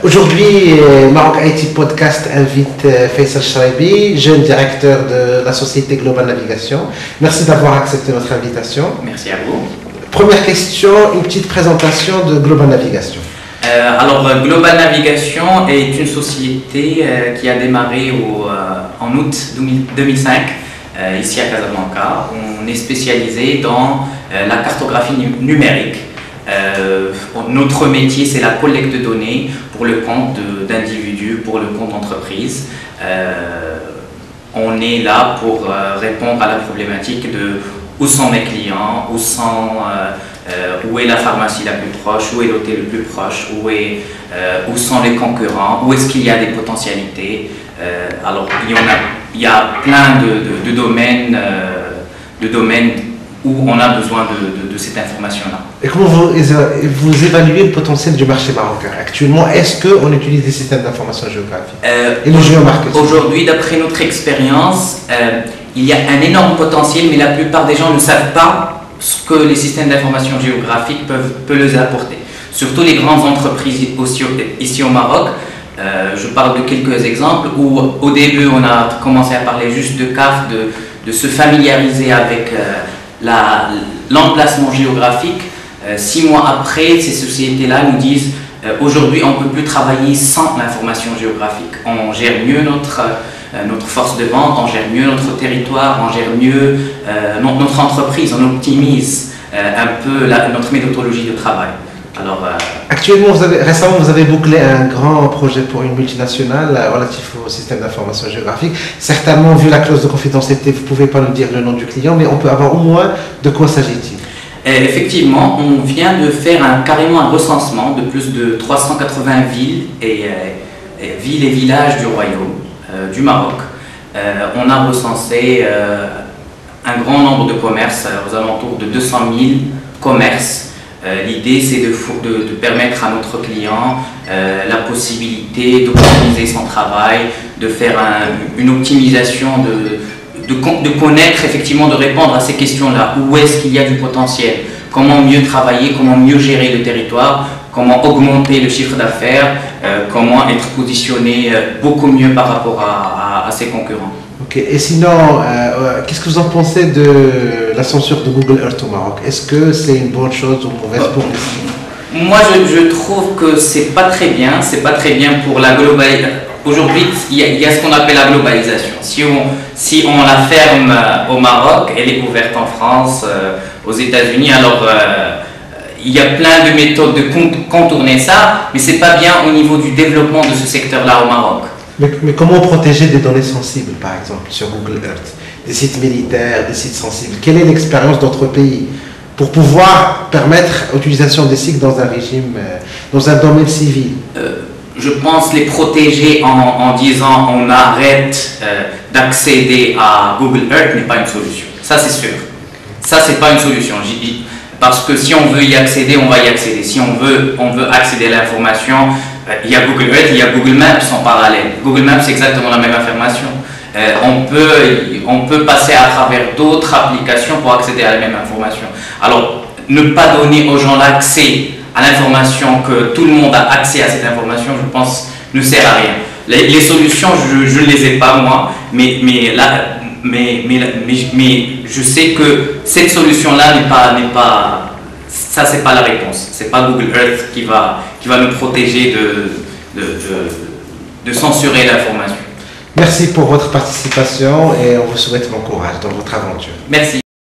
Aujourd'hui, Maroc IT Podcast invite Faisal Shraibi, jeune directeur de la société Global Navigation. Merci d'avoir accepté notre invitation. Merci à vous. Première question, une petite présentation de Global Navigation. Global Navigation est une société qui a démarré en août 2005 ici à Casablanca. On est spécialisé dans la cartographie numérique. Notre métier, c'est la collecte de données pour le compte d'individus, pour le compte d'entreprise. On est là pour répondre à la problématique de où sont mes clients, où est la pharmacie la plus proche, où est l'hôtel le plus proche, où sont les concurrents, où est-ce qu'il y a des potentialités. Il y a plein de domaines où on a besoin de cette information-là. Et comment vous évaluez le potentiel du marché marocain actuellement? Est-ce qu'on utilise des systèmes d'information géographique et le géomarketing? Aujourd'hui, d'après notre expérience, il y a un énorme potentiel, mais la plupart des gens ne savent pas ce que les systèmes d'information géographique peuvent les apporter. Surtout les grandes entreprises ici au Maroc. Je parle de quelques exemples où au début on a commencé à parler juste de cartes, de se familiariser avec l'emplacement géographique. 6 mois après, ces sociétés-là nous disent aujourd'hui on ne peut plus travailler sans l'information géographique. On gère mieux notre force de vente, on gère mieux notre territoire, on gère mieux notre entreprise, on optimise un peu notre méthodologie de travail. Actuellement, récemment, vous avez bouclé un grand projet pour une multinationale relatif au système d'information géographique. Certainement, vu la clause de confidentialité, vous ne pouvez pas nous dire le nom du client, mais on peut avoir au moins de quoi s'agit-il? Effectivement, on vient de faire carrément un recensement de plus de 380 villes et villages du royaume du Maroc. On a recensé un grand nombre de commerces, aux alentours de 200 000 commerces. L'idée, c'est de permettre à notre client la possibilité d'optimiser son travail, de faire une optimisation, de connaître effectivement, de répondre à ces questions-là. Où est-ce qu'il y a du potentiel? Comment mieux travailler? Comment mieux gérer le territoire? Comment augmenter le chiffre d'affaires? Comment être positionné beaucoup mieux par rapport à ses concurrents? Ok. Et sinon, qu'est-ce que vous en pensez de la censure de Google Earth au Maroc? Est-ce que c'est une bonne chose ou mauvaise pour les Moi, je trouve que c'est pas très bien. C'est pas très bien pour la globalisation. Aujourd'hui, il y a ce qu'on appelle la globalisation. Si on la ferme au Maroc, elle est ouverte en France, aux États-Unis. Il y a plein de méthodes de contourner ça, mais c'est pas bien au niveau du développement de ce secteur-là au Maroc. Mais comment protéger des données sensibles, par exemple, sur Google Earth? Des sites militaires, des sites sensibles. Quelle est l'expérience d'autres pays pour pouvoir permettre l'utilisation des sites dans un régime, dans un domaine civil? Je pense les protéger en disant on arrête d'accéder à Google Earth n'est pas une solution. Ça, c'est sûr. Ça, c'est pas une solution. Parce que si on veut y accéder, on va y accéder. Si on veut accéder à l'information, il y a Google Earth, il y a Google Maps en parallèle. Google Maps, c'est exactement la même information. On peut passer à travers d'autres applications pour accéder à la même information. Alors, ne pas donner aux gens l'accès à l'information, que tout le monde a accès à cette information, je pense, ne sert à rien. Les solutions, je ne les ai pas moi, mais je sais que cette solution-là ça c'est pas la réponse. C'est pas Google Earth qui va nous protéger de censurer l'information. Merci pour votre participation et on vous souhaite bon courage dans votre aventure. Merci.